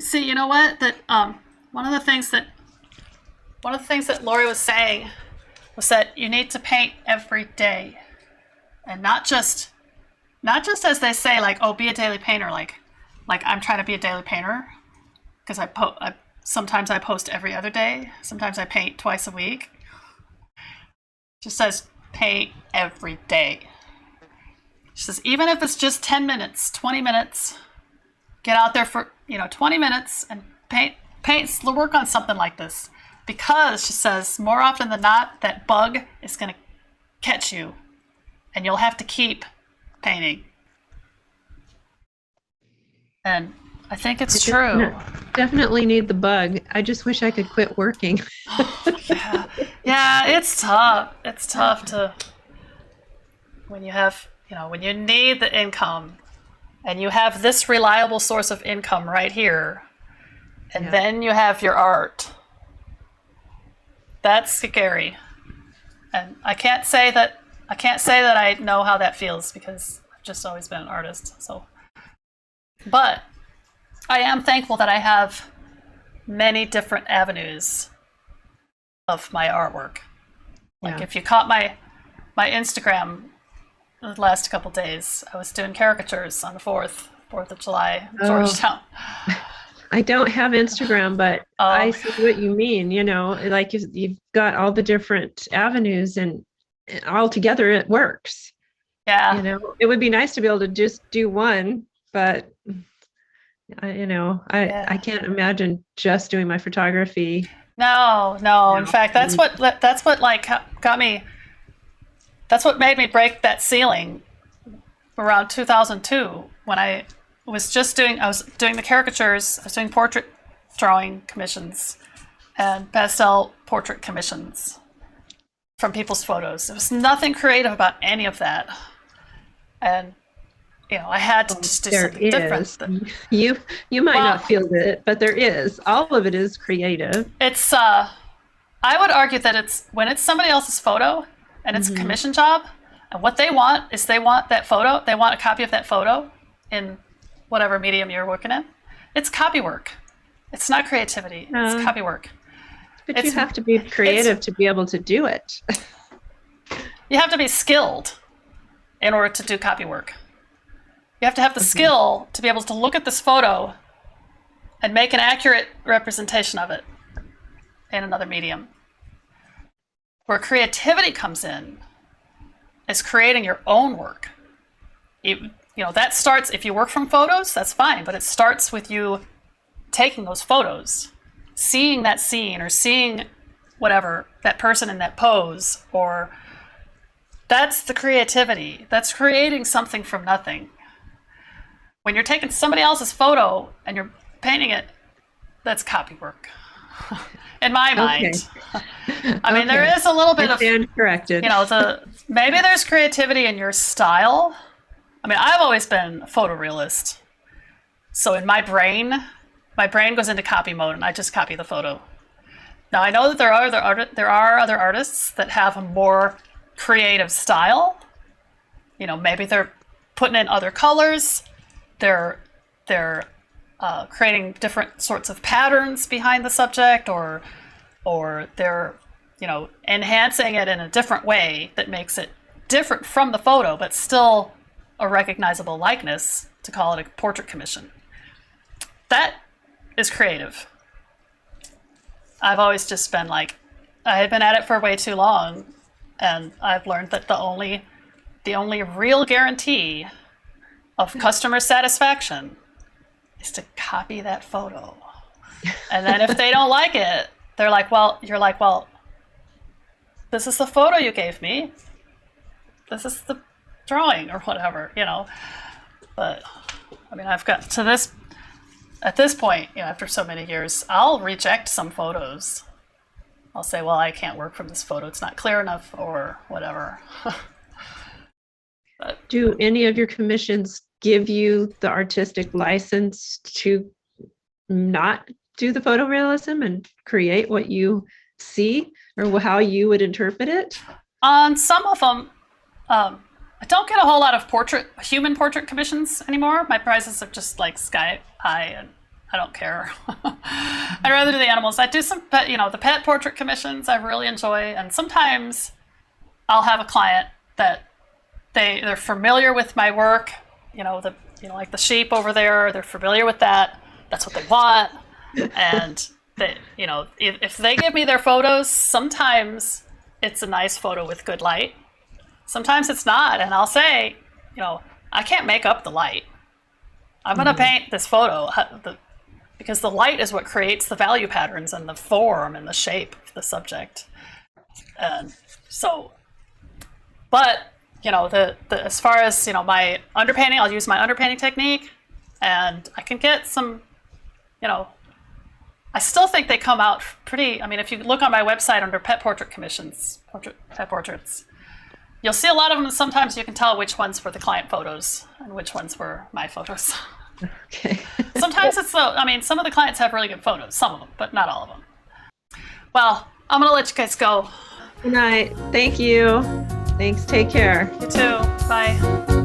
See, you know what? That one of the things that Lori was saying was that you need to paint every day, and not just as they say, like, oh, be a daily painter, like I'm trying to be a daily painter because sometimes I post every other day, sometimes I paint twice a week. It just says paint every day. She says even if it's just 10 minutes, 20 minutes, get out there for 20 minutes and paint, work on something like this, because she says more often than not that bug is going to catch you, and you'll have to keep painting. And I think it's true. Definitely need the bug. I just wish I could quit working. Yeah, yeah, it's tough. It's tough to when you need the income, and you have this reliable source of income right here, and then you have your art. That's scary. And I can't say that I know how that feels, because I've just always been an artist. So, but I am thankful that I have many different avenues of my artwork. Like if you caught my Instagram the last couple days, I was doing caricatures on the 4th of July in Georgetown. I don't have Instagram, but I see what you mean. Like you've got all the different avenues, and all together it works. Yeah. It would be nice to be able to just do one, but I can't imagine just doing my photography. No. In fact, that's what like got me. That's what made me break that ceiling around 2002, when I was doing the caricatures. I was doing portrait drawing commissions and pastel portrait commissions from people's photos. There was nothing creative about any of that, and I had to just do something different. You might not feel it, but there is. All of it is creative. It's I would argue that it's when it's somebody else's photo and it's a commission job, and what they want is that photo. They want a copy of that photo in whatever medium you're working in. It's copy work. It's not creativity. It's copy work. But you have to be creative to be able to do it. You have to be skilled in order to do copy work. You have to have the skill to be able to look at this photo and make an accurate representation of it in another medium. Where creativity comes in is creating your own work. That starts, if you work from photos, that's fine, but it starts with you taking those photos, seeing that scene, or seeing whatever, that person in that pose, or that's the creativity. That's creating something from nothing. When you're taking somebody else's photo and you're painting it, that's copy work. In my mind. I mean, there is a little bit of, corrected. Maybe there's creativity in your style. I mean, I've always been a photorealist. So in my brain goes into copy mode, and I just copy the photo. Now, I know that there are other artists that have a more creative style. Maybe they're putting in other colors. They're creating different sorts of patterns behind the subject, or they're enhancing it in a different way that makes it different from the photo, but still a recognizable likeness, to call it a portrait commission. That is creative. I've always just been like, I had been at it for way too long, and I've learned that the only real guarantee of customer satisfaction is to copy that photo. And then if they don't like it, you're like, well, this is the photo you gave me. This is the drawing, or whatever, But I mean, I've got to this, at this point, after so many years, I'll reject some photos. I'll say, well, I can't work from this photo. It's not clear enough, or whatever. But, do any of your commissions give you the artistic license to not do the photorealism and create what you see, or how you would interpret it? On some of them, I don't get a whole lot of human portrait commissions anymore. My prizes are just like sky high, and I don't care. I'd rather do the animals. I do some pet, the pet portrait commissions I really enjoy, and sometimes I'll have a client that they're familiar with my work, like the sheep over there, they're familiar with that. That's what they want. And they, if they give me their photos, sometimes it's a nice photo with good light. Sometimes it's not, and I'll say, I can't make up the light. I'm going to paint this photo because the light is what creates the value patterns and the form and the shape of the subject. And so, but as far as my underpainting, I'll use my underpainting technique, and I can get some, I still think they come out pretty. I mean, if you look on my website under pet portrait commissions, pet portraits, you'll see a lot of them. Sometimes you can tell which ones were the client photos and which ones were my photos. Okay. Sometimes some of the clients have really good photos, some of them, but not all of them. Well, I'm going to let you guys go. Good night. Thank you. Thanks. Take care. You too. Bye.